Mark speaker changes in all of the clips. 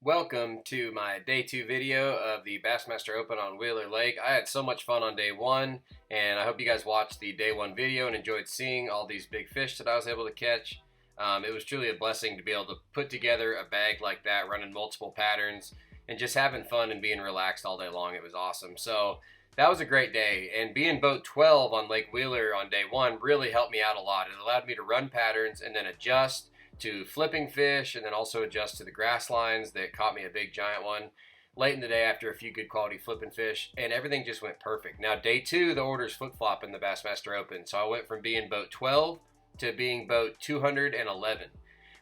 Speaker 1: Welcome to my day 2 video of the Bassmaster Open on Wheeler Lake. I had so much fun on day 1, and I hope you guys watched the day 1 video and enjoyed seeing all these big fish that I was able to catch. It was truly a blessing to be able to put together a bag like that, running multiple patterns, and just having fun and being relaxed all day long. It was awesome. So that was a great day, and being boat 12 on Lake Wheeler on day 1 really helped me out a lot. It allowed me to run patterns and then adjust to flipping fish, and then also adjust to the grass lines that caught me a big giant one late in the day after a few good quality flipping fish, and everything just went perfect. Now day 2, the orders flip-flop in the Bassmaster Open, so I went from being boat 12 to being boat 211,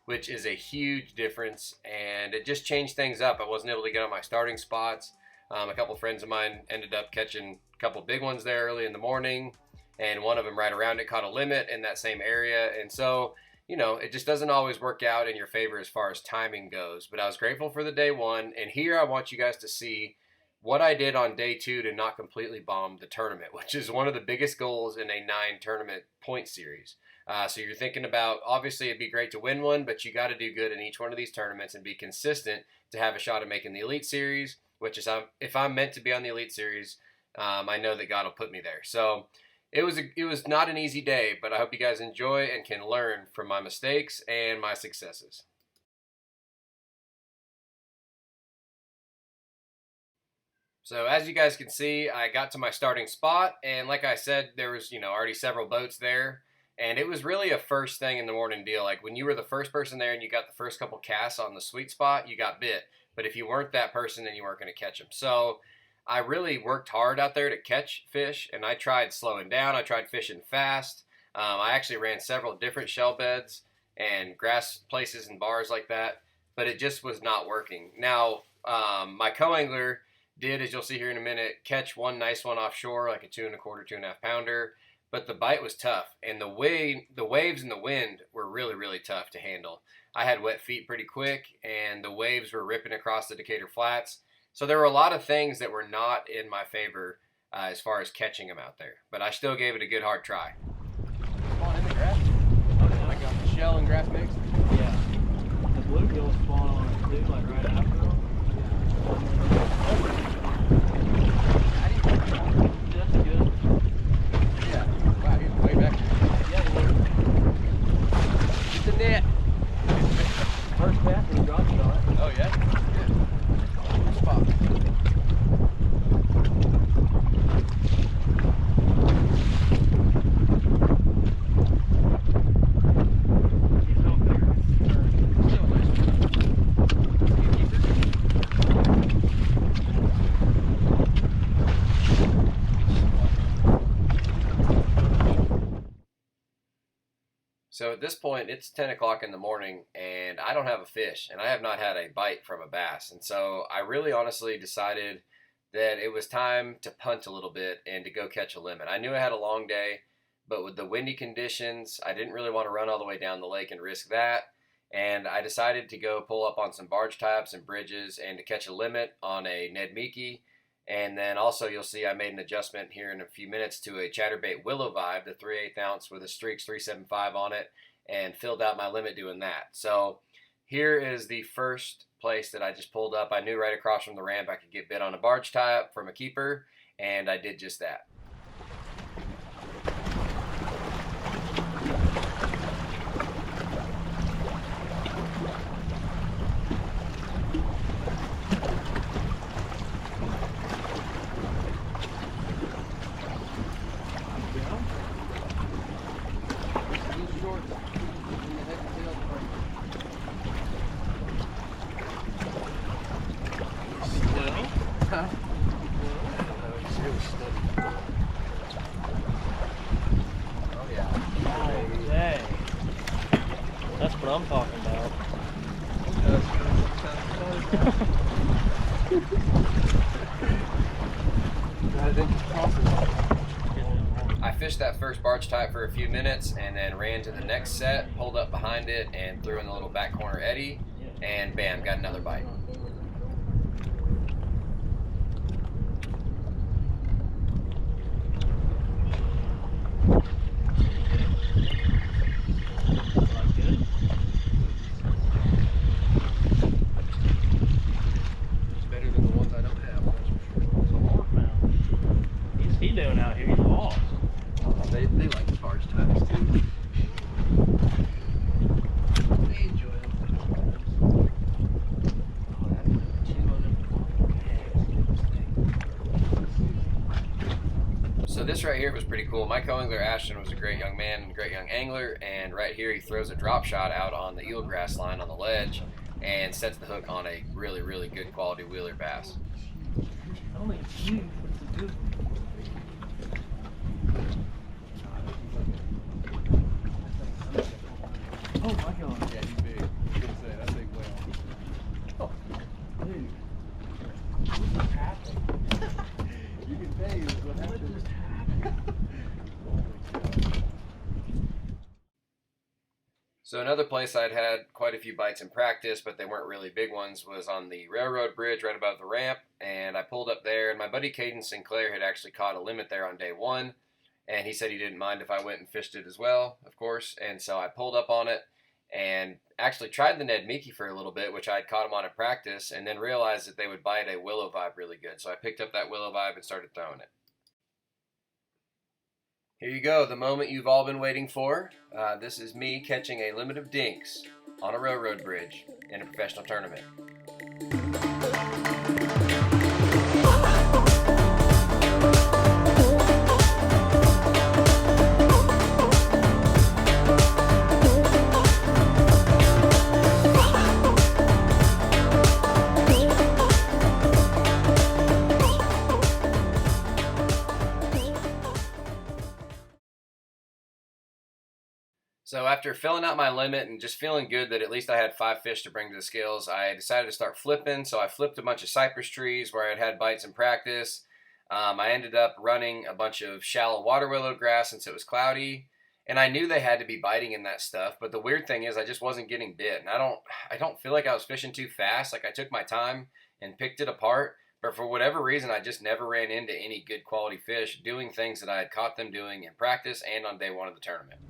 Speaker 1: which is a huge difference, and it just changed things up. I wasn't able to get on my starting spots. A couple friends of mine ended up catching a couple big ones there early in the morning, and one of them right around it caught a limit in that same area, and so you know, it just doesn't always work out in your favor as far as timing goes. But I was grateful for the day 1, and here I want you guys to see what I did on day 2 to not completely bomb the tournament, which is one of the biggest goals in a 9 tournament point series. So you're thinking about, obviously it'd be great to win one, but you got to do good in each one of these tournaments and be consistent to have a shot at making the Elite Series, which is, if I'm meant to be on the Elite Series, I know that God will put me there. So it was not an easy day, but I hope you guys enjoy and can learn from my mistakes and my successes. So as you guys can see, I got to my starting spot, and like I said, there was, already several boats there, and it was really a first thing in the morning deal. Like when you were the first person there and you got the first couple casts on the sweet spot, you got bit. But if you weren't that person, then you weren't going to catch them. So I really worked hard out there to catch fish, and I tried slowing down. I tried fishing fast. I actually ran several different shell beds and grass places and bars like that, but it just was not working. Now, my co-angler did, as you'll see here in a minute, catch one nice one offshore, like a 2 1/4, 2.5 pounder, but the bite was tough, and the waves and the wind were really, really tough to handle. I had wet feet pretty quick, and the waves were ripping across the Decatur Flats. So there were a lot of things that were not in my favor as far as catching them out there. But I still gave it a good hard try. Spawn in the grass? Okay. Like a shell and grass mix?
Speaker 2: Yeah. The bluegill spawn on it too, like right after them. Yeah. That's good.
Speaker 1: Yeah. Wow, he's way back there.
Speaker 2: Yeah,
Speaker 1: It's a net.
Speaker 2: first cast we dropped it on it.
Speaker 1: Oh, yeah? Spot. So at this point, it's 10 o'clock in the morning, and I don't have a fish, and I have not had a bite from a bass. And so I really honestly decided that it was time to punt a little bit and to go catch a limit. I knew I had a long day, but with the windy conditions, I didn't really want to run all the way down the lake and risk that. And I decided to go pull up on some barge types and bridges and to catch a limit on a Ned Meekie. And then also you'll see I made an adjustment here in a few minutes to a chatterbait willow vibe, the 3/8 ounce with a Streaks 375 on it, and filled out my limit doing that. So here is the first place that I just pulled up. I knew right across from the ramp I could get bit on a barge tie-up from a keeper, and I did just that.
Speaker 2: Oh yeah. Oh, dang. That's what I'm talking about.
Speaker 1: I fished that first barge type for a few minutes and then ran to the next set, pulled up behind it, and threw in the little back corner eddy, and bam, got another bite. this right here was pretty cool. My co-angler Ashton was a great young man and a great young angler, and right here he throws a drop shot out on the eelgrass line on the ledge and sets the hook on a really, really good quality wheeler bass.
Speaker 2: Only huge. What's the good? Oh my god.
Speaker 3: Yeah, he's big. I was gonna say, that's a big whale. Oh, dude. What happened? You can tell you what happened. Just happened.
Speaker 1: So another place I'd had quite a few bites in practice, but they weren't really big ones, was on the railroad bridge right above the ramp. And I pulled up there, and my buddy Caden Sinclair had actually caught a limit there on day one. And he said he didn't mind if I went and fished it as well, of course. And so I pulled up on it and actually tried the Ned Mickey for a little bit, which I had caught him on in practice, and then realized that they would bite a willow vibe really good. So I picked up that willow vibe and started throwing it. Here you go, the moment you've all been waiting for. This is me catching a limit of dinks on a railroad bridge in a professional tournament. So after filling out my limit and just feeling good that at least I had 5 fish to bring to the scales, I decided to start flipping. So I flipped a bunch of cypress trees where I'd had bites in practice. I ended up running a bunch of shallow water willow grass since it was cloudy. And I knew they had to be biting in that stuff. But the weird thing is I just wasn't getting bit. And I don't feel like I was fishing too fast. Like I took my time and picked it apart. But for whatever reason, I just never ran into any good quality fish doing things that I had caught them doing in practice and on day one of the tournament.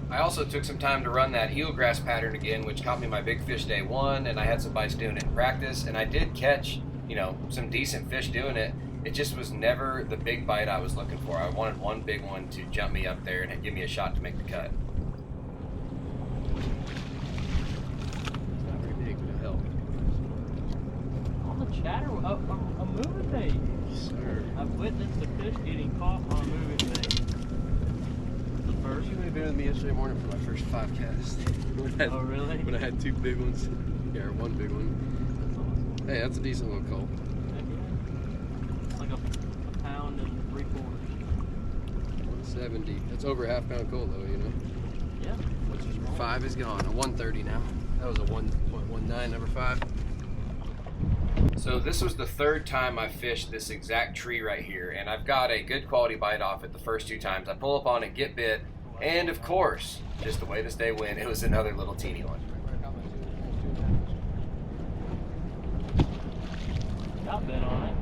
Speaker 1: I also took some time to run that eelgrass pattern again, which caught me my big fish day one, and I had some bites doing it in practice, and I did catch, some decent fish doing it. It just was never the big bite I was looking for. I wanted one big one to jump me up there and give me a shot to make the cut.
Speaker 3: It's not very big, but it helped.
Speaker 2: On the chatter, a moving thing.
Speaker 3: Yes, sir.
Speaker 2: I've witnessed a fish getting caught on a moving thing.
Speaker 3: You would have been with me yesterday morning for my first 5 casts.
Speaker 2: Oh, really?
Speaker 3: When I had 2 big ones. Yeah, or 1 big one.
Speaker 2: That's awesome.
Speaker 3: Hey, that's a decent little call.
Speaker 2: Heck yeah. It's like a pound and 3/4.
Speaker 3: 170. That's over a half-pound coal, though, you know.
Speaker 2: Yeah.
Speaker 3: 5 is gone. A 130 now. That was a 1.19, number 5.
Speaker 1: So this was the 3rd time I fished this exact tree right here, and I've got a good quality bite off it the first 2 times. I pull up on it, get bit, and of course, just the way this day went, it was another little teeny one.
Speaker 2: Got bit on it.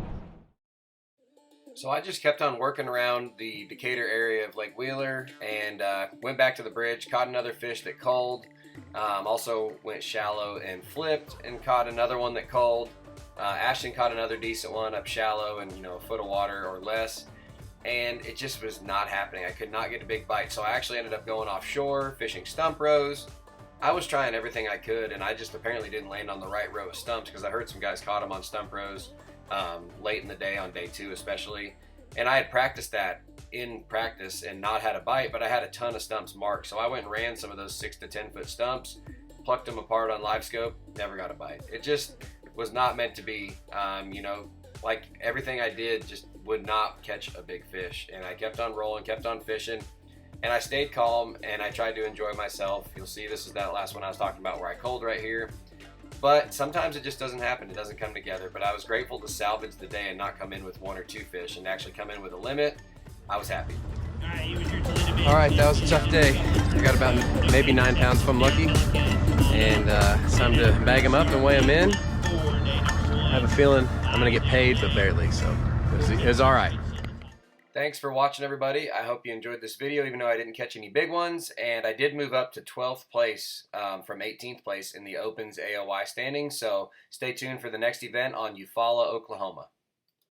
Speaker 1: So I just kept on working around the Decatur area of Lake Wheeler and went back to the bridge, caught another fish that culled. Also went shallow and flipped and caught another one that culled. Ashton caught another decent one up shallow and a foot of water or less. And it just was not happening. I could not get a big bite. So I actually ended up going offshore, fishing stump rows. I was trying everything I could, and I just apparently didn't land on the right row of stumps because I heard some guys caught them on stump rows late in the day on day 2 especially. And I had practiced that in practice and not had a bite, but I had a ton of stumps marked. So I went and ran some of those 6 to 10 foot stumps, plucked them apart on live scope, never got a bite. It just was not meant to be. Like everything I did just would not catch a big fish. And I kept on rolling, kept on fishing, and I stayed calm and I tried to enjoy myself. You'll see this is that last one I was talking about where I culled right here. But sometimes it just doesn't happen. It doesn't come together. But I was grateful to salvage the day and not come in with 1 or 2 fish and actually come in with a limit. I was happy.
Speaker 3: All right, that was a tough day. I got about maybe 9 pounds if I'm lucky. And it's time to bag them up and weigh them in. I have a feeling I'm going to get paid, but barely. So it was all right.
Speaker 1: Thanks for watching, everybody. I hope you enjoyed this video, even though I didn't catch any big ones. And I did move up to 12th place from 18th place in the Open's AOY standings. So stay tuned for the next event on Eufaula, Oklahoma.